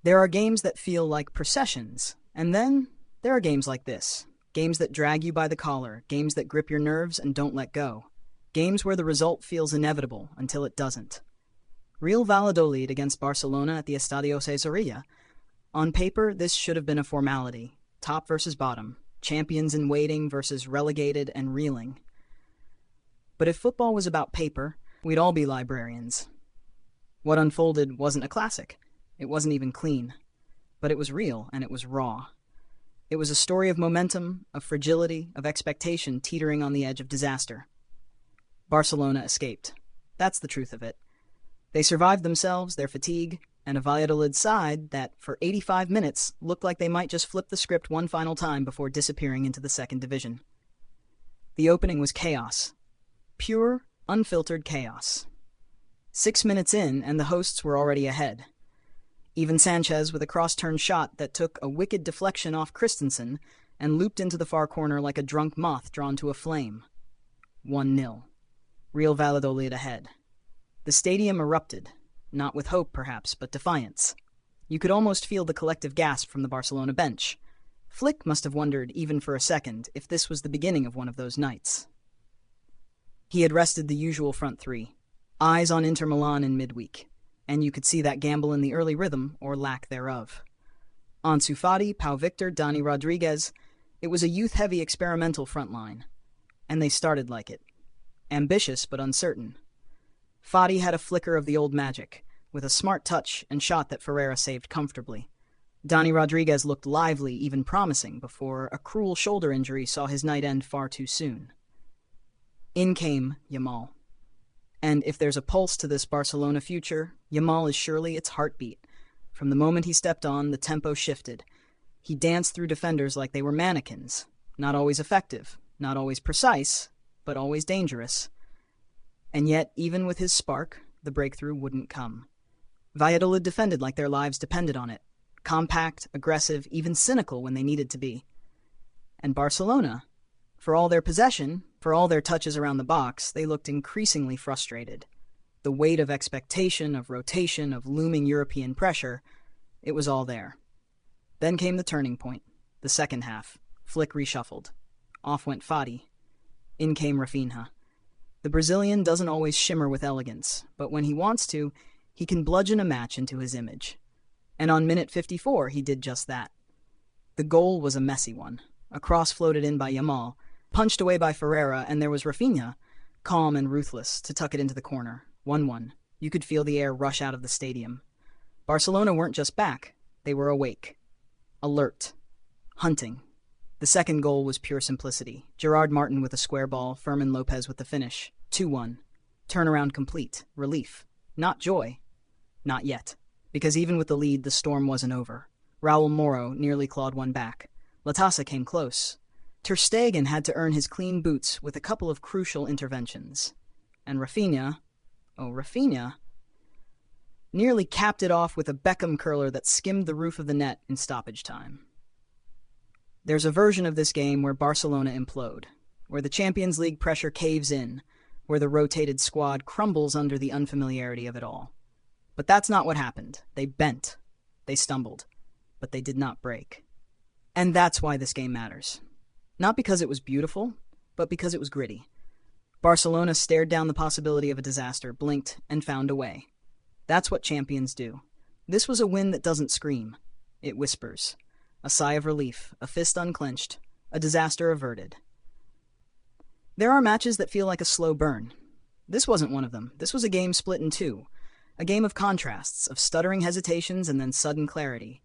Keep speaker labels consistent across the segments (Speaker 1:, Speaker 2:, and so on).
Speaker 1: There are games that feel like processions, and then there are games like this. Games that drag you by the collar, games that grip your nerves and don't let go. Games where the result feels inevitable until it doesn't. Real Valladolid against Barcelona at the Estadio Cesarea. On paper, this should have been a formality. Top versus bottom. Champions in waiting versus relegated and reeling. But if football was about paper, we'd all be librarians. What unfolded wasn't a classic. It wasn't even clean. But it was real, and it was raw. It was a story of momentum, of fragility, of expectation teetering on the edge of disaster. Barcelona escaped. That's the truth of it. They survived themselves, their fatigue, and a Valladolid side that, for 85 minutes, looked like they might just flip the script one final time before disappearing into the second division. The opening was chaos. Pure, unfiltered chaos. 6 minutes in, and the hosts were already ahead. Ivan Sanchez with a cross-turn shot that took a wicked deflection off Christensen and looped into the far corner like a drunk moth drawn to a flame. 1-0. Real Valladolid ahead. The stadium erupted, not with hope perhaps, but defiance. You could almost feel the collective gasp from the Barcelona bench. Flick must have wondered, even for a second, if this was the beginning of one of those nights. He had rested the usual front three, eyes on Inter Milan in midweek, and you could see that gamble in the early rhythm, or lack thereof. Ansu Fati, Pau Victor, Dani Rodriguez, it was a youth-heavy experimental front line, and they started like it. Ambitious but uncertain. Fati had a flicker of the old magic, with a smart touch and shot that Ferreira saved comfortably. Dani Rodriguez looked lively, even promising, before a cruel shoulder injury saw his night end far too soon. In came Yamal. And if there's a pulse to this Barcelona future, Yamal is surely its heartbeat. From the moment he stepped on, the tempo shifted. He danced through defenders like they were mannequins. Not always effective, not always precise, but always dangerous. And yet, even with his spark, the breakthrough wouldn't come. Valladolid defended like their lives depended on it. Compact, aggressive, even cynical when they needed to be. And Barcelona, for all their possession, for all their touches around the box, they looked increasingly frustrated. The weight of expectation, of rotation, of looming European pressure, it was all there. Then came the turning point, the second half. Flick reshuffled. Off went Fati. In came Raphinha. The Brazilian doesn't always shimmer with elegance, but when he wants to, he can bludgeon a match into his image. And on minute 54, he did just that. The goal was a messy one. A cross floated in by Yamal, punched away by Ferreira, and there was Raphinha, calm and ruthless, to tuck it into the corner. 1-1. You could feel the air rush out of the stadium. Barcelona weren't just back. They were awake. Alert. Hunting. The second goal was pure simplicity. Gerard Martin with a square ball, Fermin Lopez with the finish. 2-1. Turnaround complete. Relief. Not joy. Not yet. Because even with the lead, the storm wasn't over. Raul Moro nearly clawed one back. Latasa came close. Ter Stegen had to earn his clean boots with a couple of crucial interventions. And Raphinha, nearly capped it off with a Beckham curler that skimmed the roof of the net in stoppage time. There's a version of this game where Barcelona implode, where the Champions League pressure caves in, where the rotated squad crumbles under the unfamiliarity of it all. But that's not what happened. They bent. They stumbled. But they did not break. And that's why this game matters. Not because it was beautiful, but because it was gritty. Barcelona stared down the possibility of a disaster, blinked, and found a way. That's what champions do. This was a win that doesn't scream. It whispers. A sigh of relief, a fist unclenched, a disaster averted. There are matches that feel like a slow burn. This wasn't one of them. This was a game split in two. A game of contrasts, of stuttering hesitations and then sudden clarity.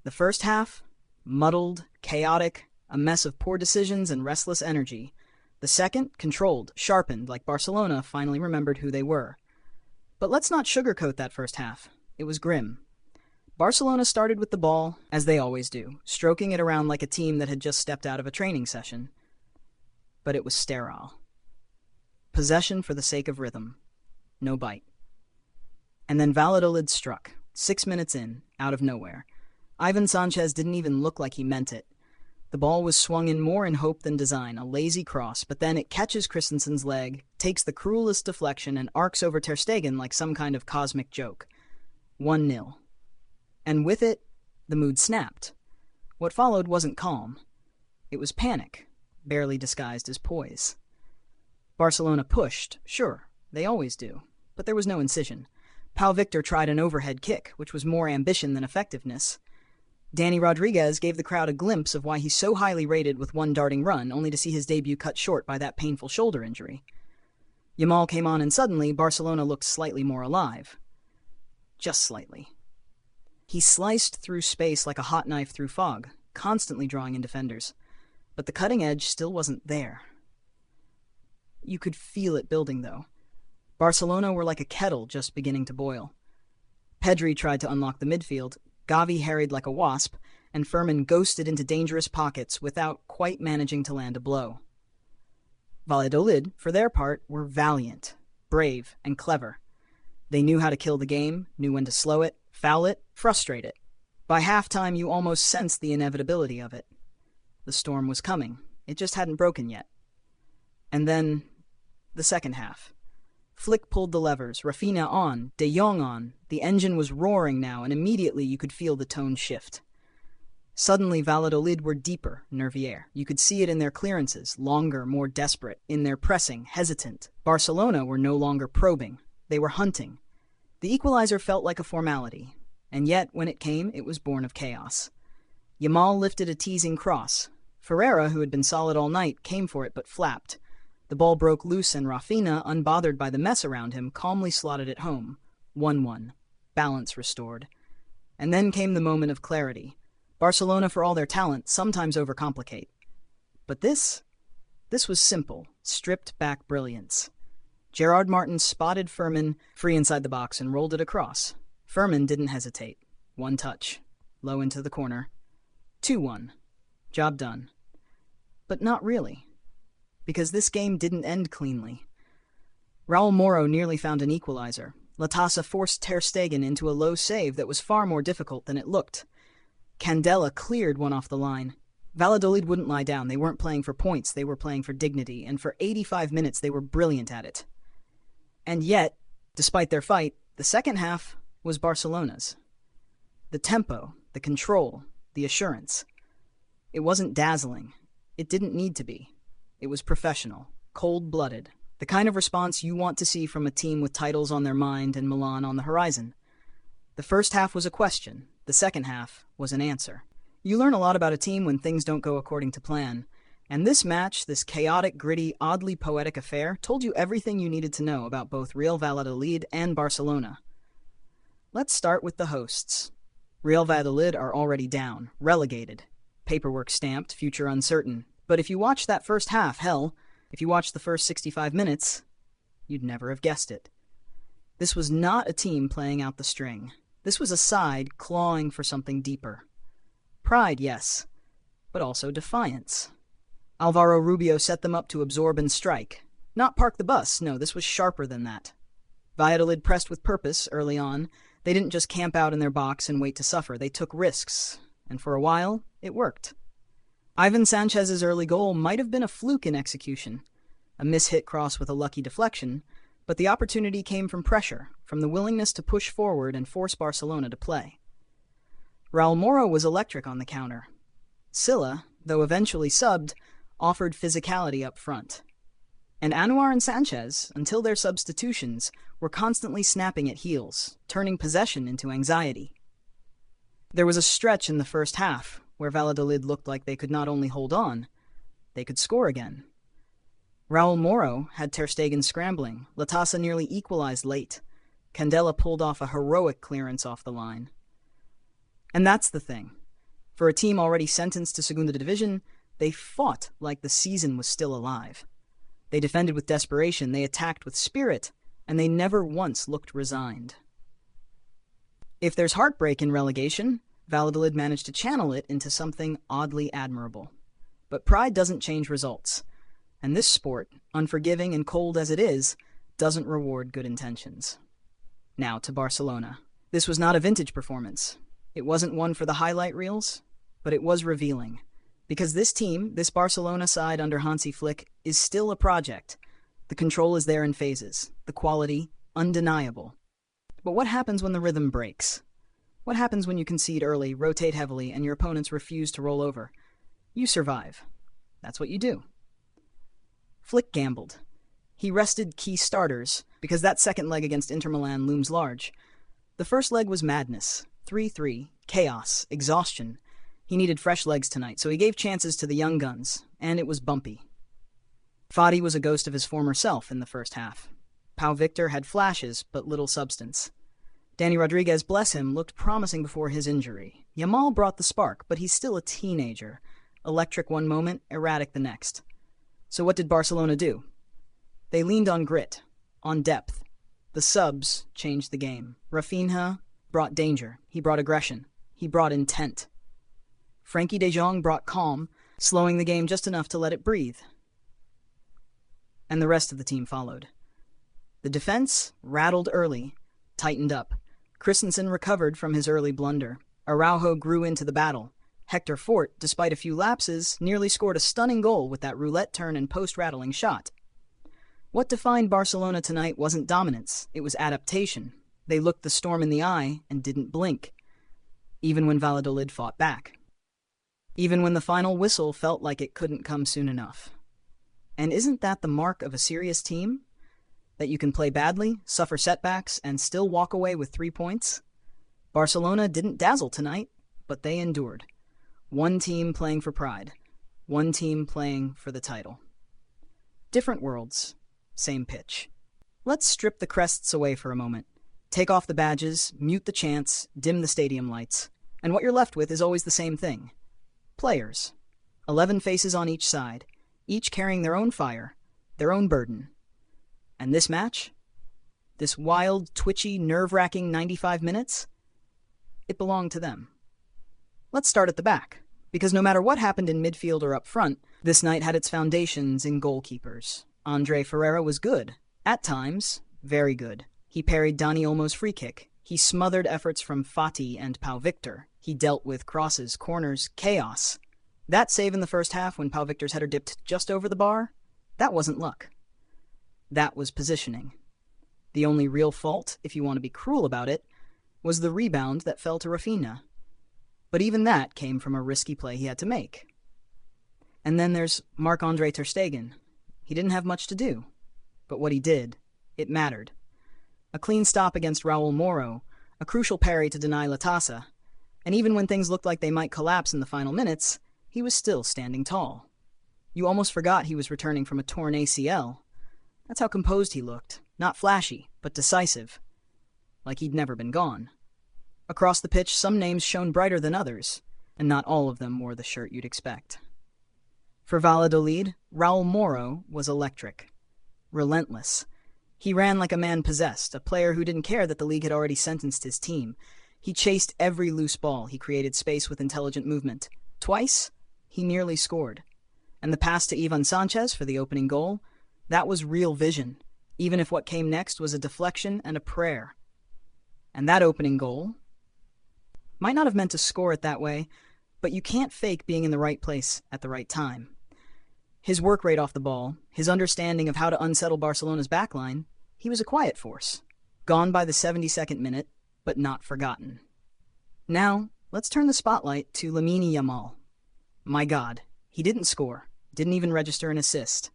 Speaker 1: The first half, muddled, chaotic, a mess of poor decisions and restless energy. The second, controlled, sharpened, like Barcelona finally remembered who they were. But let's not sugarcoat that first half. It was grim. Barcelona started with the ball, as they always do, stroking it around like a team that had just stepped out of a training session. But it was sterile. Possession for the sake of rhythm. No bite. And then Valladolid struck, 6 minutes in, out of nowhere. Ivan Sanchez didn't even look like he meant it. The ball was swung in more in hope than design, a lazy cross, but then it catches Christensen's leg, takes the cruelest deflection, and arcs over Ter Stegen like some kind of cosmic joke. 1-0. And with it, the mood snapped. What followed wasn't calm. It was panic, barely disguised as poise. Barcelona pushed, sure, they always do, but there was no incision. Pau Victor tried an overhead kick, which was more ambition than effectiveness. Danny Rodriguez gave the crowd a glimpse of why he's so highly rated with one darting run, only to see his debut cut short by that painful shoulder injury. Yamal came on and suddenly Barcelona looked slightly more alive. Just slightly. He sliced through space like a hot knife through fog, constantly drawing in defenders. But the cutting edge still wasn't there. You could feel it building, though. Barcelona were like a kettle just beginning to boil. Pedri tried to unlock the midfield, Gavi harried like a wasp, and Fermin ghosted into dangerous pockets without quite managing to land a blow. Valladolid, for their part, were valiant, brave, and clever. They knew how to kill the game, knew when to slow it, foul it, frustrate it. By halftime, you almost sensed the inevitability of it. The storm was coming. It just hadn't broken yet. And then, the second half. Flick pulled the levers, Raphinha on, De Jong on. The engine was roaring now, and immediately you could feel the tone shift. Suddenly, Valladolid were deeper, Nervier. You could see it in their clearances, longer, more desperate, in their pressing, hesitant. Barcelona were no longer probing. They were hunting. The equalizer felt like a formality, and yet, when it came, it was born of chaos. Yamal lifted a teasing cross. Ferreira, who had been solid all night, came for it but flapped. The ball broke loose and Raphinha, unbothered by the mess around him, calmly slotted it home. 1-1. Balance restored. And then came the moment of clarity. Barcelona, for all their talent, sometimes overcomplicate. But this was simple, stripped-back brilliance. Gerard Martin spotted Fermin free inside the box and rolled it across. Fermin didn't hesitate. One touch. Low into the corner. 2-1. Job done. But not really. Because this game didn't end cleanly. Raul Moro nearly found an equalizer. Latasa forced Ter Stegen into a low save that was far more difficult than it looked. Candela cleared one off the line. Valladolid wouldn't lie down. They weren't playing for points, they were playing for dignity, and for 85 minutes they were brilliant at it. And yet, despite their fight, the second half was Barcelona's. The tempo, the control, the assurance. It wasn't dazzling. It didn't need to be. It was professional, cold-blooded, the kind of response you want to see from a team with titles on their mind and Milan on the horizon. The first half was a question. The second half was an answer. You learn a lot about a team when things don't go according to plan. And this match, this chaotic, gritty, oddly poetic affair, told you everything you needed to know about both Real Valladolid and Barcelona. Let's start with the hosts. Real Valladolid are already down, relegated. Paperwork stamped, future uncertain. But if you watch that first half, hell, if you watch the first 65 minutes, you'd never have guessed it. This was not a team playing out the string. This was a side clawing for something deeper. Pride, yes, but also defiance. Alvaro Rubio set them up to absorb and strike. Not park the bus, no, this was sharper than that. Valladolid pressed with purpose early on. They didn't just camp out in their box and wait to suffer. They took risks, and for a while, it worked. Ivan Sanchez's early goal might have been a fluke in execution, a mishit cross with a lucky deflection, but the opportunity came from pressure, from the willingness to push forward and force Barcelona to play. Raul Moro was electric on the counter. Silla, though eventually subbed, offered physicality up front. And Anwar and Sanchez, until their substitutions, were constantly snapping at heels, turning possession into anxiety. There was a stretch in the first half where Valladolid looked like they could not only hold on, they could score again. Raul Moro had Ter Stegen scrambling. Latasa nearly equalized late. Candela pulled off a heroic clearance off the line. And that's the thing. For a team already sentenced to Segunda Division, they fought like the season was still alive. They defended with desperation, they attacked with spirit, and they never once looked resigned. If there's heartbreak in relegation, Valladolid managed to channel it into something oddly admirable. But pride doesn't change results. And this sport, unforgiving and cold as it is, doesn't reward good intentions. Now to Barcelona. This was not a vintage performance. It wasn't one for the highlight reels, but it was revealing. Because this team, this Barcelona side under Hansi Flick, is still a project. The control is there in phases. The quality, undeniable. But what happens when the rhythm breaks? What happens when you concede early, rotate heavily, and your opponents refuse to roll over? You survive. That's what you do. Flick gambled. He rested key starters, because that second leg against Inter Milan looms large. The first leg was madness. 3-3, chaos, exhaustion. He needed fresh legs tonight, so he gave chances to the young guns, and it was bumpy. Fati was a ghost of his former self in the first half. Pau Victor had flashes, but little substance. Danny Rodriguez, bless him, looked promising before his injury. Yamal brought the spark, but he's still a teenager. Electric one moment, erratic the next. So what did Barcelona do? They leaned on grit, on depth. The subs changed the game. Raphinha brought danger. He brought aggression. He brought intent. Frankie de Jong brought calm, slowing the game just enough to let it breathe. And the rest of the team followed. The defense rattled early, tightened up. Christensen recovered from his early blunder. Araujo grew into the battle. Hector Fort, despite a few lapses, nearly scored a stunning goal with that roulette turn and post-rattling shot. What defined Barcelona tonight wasn't dominance, it was adaptation. They looked the storm in the eye and didn't blink, even when Valladolid fought back. Even when the final whistle felt like it couldn't come soon enough. And isn't that the mark of a serious team? That you can play badly, suffer setbacks, and still walk away with 3 points? Barcelona didn't dazzle tonight, but they endured. One team playing for pride. One team playing for the title. Different worlds, same pitch. Let's strip the crests away for a moment. Take off the badges, mute the chants, dim the stadium lights. And what you're left with is always the same thing. Players. 11 faces on each side, each carrying their own fire, their own burden. And this match? This wild, twitchy, nerve-wracking 95 minutes? It belonged to them. Let's start at the back, because no matter what happened in midfield or up front, this night had its foundations in goalkeepers. Andre Ferreira was good. At times, very good. He parried Dani Olmo's free kick. He smothered efforts from Fati and Pau Victor. He dealt with crosses, corners, chaos. That save in the first half when Pau Victor's header dipped just over the bar, that wasn't luck. That was positioning. The only real fault, if you want to be cruel about it, was the rebound that fell to Raphinha. But even that came from a risky play he had to make. And then there's Marc-Andre ter Stegen. He didn't have much to do. But what he did, it mattered. A clean stop against Raul Moro, a crucial parry to deny Latasa, and even when things looked like they might collapse in the final minutes, he was still standing tall. You almost forgot he was returning from a torn ACL. That's how composed he looked. Not flashy, but decisive. Like he'd never been gone. Across the pitch, some names shone brighter than others, and not all of them wore the shirt you'd expect. For Valladolid, Raul Moro was electric. Relentless. He ran like a man possessed, a player who didn't care that the league had already sentenced his team. He chased every loose ball. He created space with intelligent movement. Twice, he nearly scored. And the pass to Ivan Sanchez for the opening goal, that was real vision, even if what came next was a deflection and a prayer. And that opening goal might not have meant to score it that way, but you can't fake being in the right place at the right time. His work rate off the ball, his understanding of how to unsettle Barcelona's backline, he was a quiet force. Gone by the 72nd minute, but not forgotten. Now, let's turn the spotlight to Lamine Yamal. My God, he didn't score, didn't even register an assist.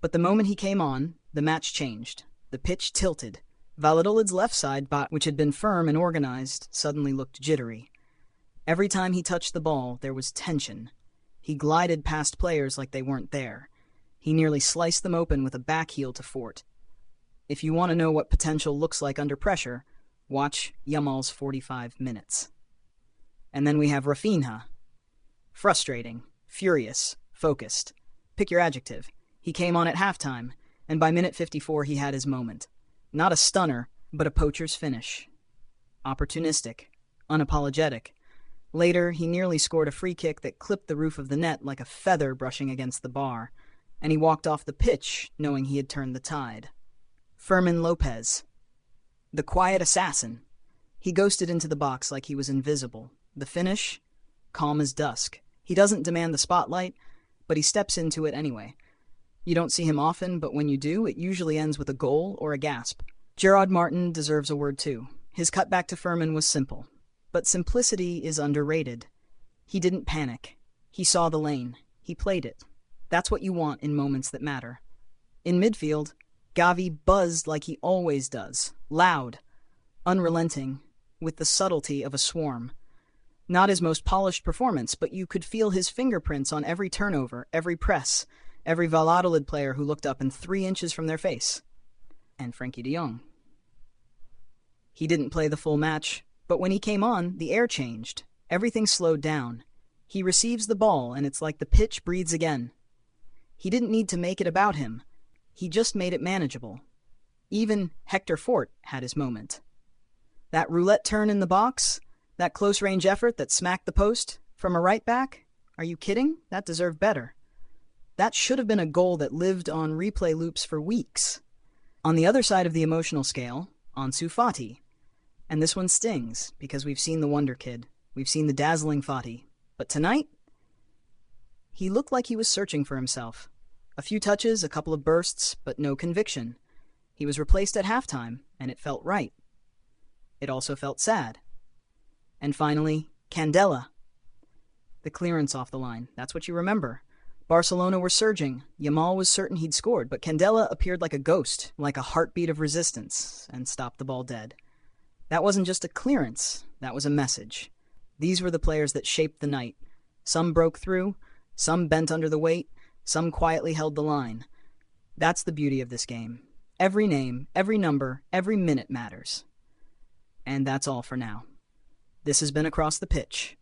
Speaker 1: But the moment he came on, the match changed. The pitch tilted. Valladolid's left side, which had been firm and organized, suddenly looked jittery. Every time he touched the ball, there was tension. He glided past players like they weren't there. He nearly sliced them open with a back heel to Fort. If you want to know what potential looks like under pressure, watch Yamal's 45 minutes. And then we have Raphinha. Frustrating, furious, focused. Pick your adjective. He came on at halftime, and by minute 54 he had his moment. Not a stunner, but a poacher's finish. Opportunistic, unapologetic. Later, he nearly scored a free kick that clipped the roof of the net like a feather brushing against the bar, and he walked off the pitch knowing he had turned the tide. Fermin Lopez. The quiet assassin. He ghosted into the box like he was invisible. The finish? Calm as dusk. He doesn't demand the spotlight, but he steps into it anyway. You don't see him often, but when you do, it usually ends with a goal or a gasp. Gerard Martin deserves a word too. His cutback to Fermin was simple. But simplicity is underrated. He didn't panic. He saw the lane. He played it. That's what you want in moments that matter. In midfield, Gavi buzzed like he always does, loud, unrelenting, with the subtlety of a swarm. Not his most polished performance, but you could feel his fingerprints on every turnover, every press, every Valladolid player who looked up in 3 inches from their face. And Frankie de Jong. He didn't play the full match, but when he came on, the air changed. Everything slowed down. He receives the ball, and it's like the pitch breathes again. He didn't need to make it about him. He just made it manageable. Even Hector Fort had his moment. That roulette turn in the box, that close-range effort that smacked the post, from a right back? Are you kidding? That deserved better. That should have been a goal that lived on replay loops for weeks. On the other side of the emotional scale, Ansu Fati. And this one stings, because we've seen the Wonder Kid. We've seen the dazzling Fati. But tonight, he looked like he was searching for himself. A few touches, a couple of bursts, but no conviction. He was replaced at halftime, and it felt right. It also felt sad. And finally, Candela. The clearance off the line. That's what you remember. Barcelona were surging. Yamal was certain he'd scored, but Candela appeared like a ghost, like a heartbeat of resistance, and stopped the ball dead. That wasn't just a clearance. That was a message. These were the players that shaped the night. Some broke through, some bent under the weight, some quietly held the line. That's the beauty of this game. Every name, every number, every minute matters. And that's all for now. This has been Across the Pitch.